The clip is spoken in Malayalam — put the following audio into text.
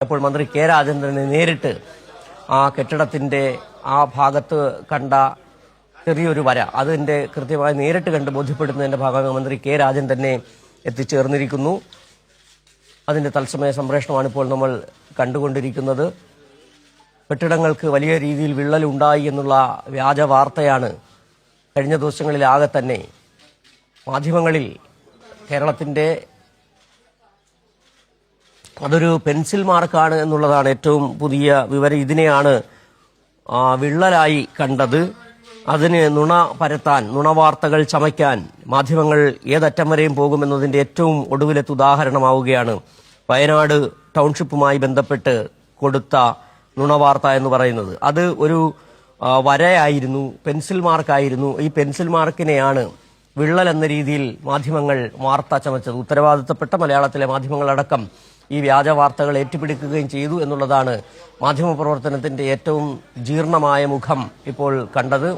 അപ്പോൾ മന്ത്രി കെ രാജേന്ദ്രനെ നേരിട്ട് ആ കെട്ടിടത്തിന്റെ ആ ഭാഗത്ത് കണ്ട ചെറിയൊരു വര അതിന്റെ കൃത്യമായി നേരിട്ട് കണ്ട് ബോധ്യപ്പെടുന്നതിന്റെ ഭാഗമായി മന്ത്രി കെ രാജേന്ദ്രനെ എത്തിച്ചേർന്നിരിക്കുന്നു. അതിന്റെ തത്സമയ സംപ്രേഷണമാണ് ഇപ്പോൾ നമ്മൾ കണ്ടുകൊണ്ടിരിക്കുന്നത്. കെട്ടിടങ്ങൾക്ക് വലിയ രീതിയിൽ വിള്ളലുണ്ടായി എന്നുള്ള വ്യാജ വാർത്തയാണ് കഴിഞ്ഞ ദിവസങ്ങളിലാകെ തന്നെ മാധ്യമങ്ങളിൽ കേരളത്തിന്റെ അതൊരു പെൻസിൽ മാർക്കാണ് എന്നുള്ളതാണ് ഏറ്റവും പുതിയ വിവരം. ഇതിനെയാണ് വിള്ളലായി കണ്ടത്. അതിന് നുണ പരത്താൻ, നുണവാർത്തകൾ ചമയ്ക്കാൻ മാധ്യമങ്ങൾ ഏതറ്റം വരെയും പോകുമെന്നതിന്റെ ഏറ്റവും ഒടുവിലത്തെ ഉദാഹരണമാവുകയാണ് വയനാട് ടൗൺഷിപ്പുമായി ബന്ധപ്പെട്ട് കൊടുത്ത നുണവാർത്ത എന്ന് പറയുന്നത്. അത് ഒരു വരയായിരുന്നു, പെൻസിൽ മാർക്കായിരുന്നു. ഈ പെൻസിൽ മാർക്കിനെയാണ് വിള്ളൽ എന്ന രീതിയിൽ മാധ്യമങ്ങൾ വാർത്ത ചമച്ചത്. ഉത്തരവാദിത്തപ്പെട്ട മലയാളത്തിലെ മാധ്യമങ്ങളടക്കം ഈ വ്യാജ വാർത്തകൾ ഏറ്റുപിടിക്കുകയും ചെയ്തു എന്നുള്ളതാണ് മാധ്യമപ്രവർത്തനത്തിന്റെ ഏറ്റവും ജീർണമായ മുഖം ഇപ്പോൾ കണ്ടത്.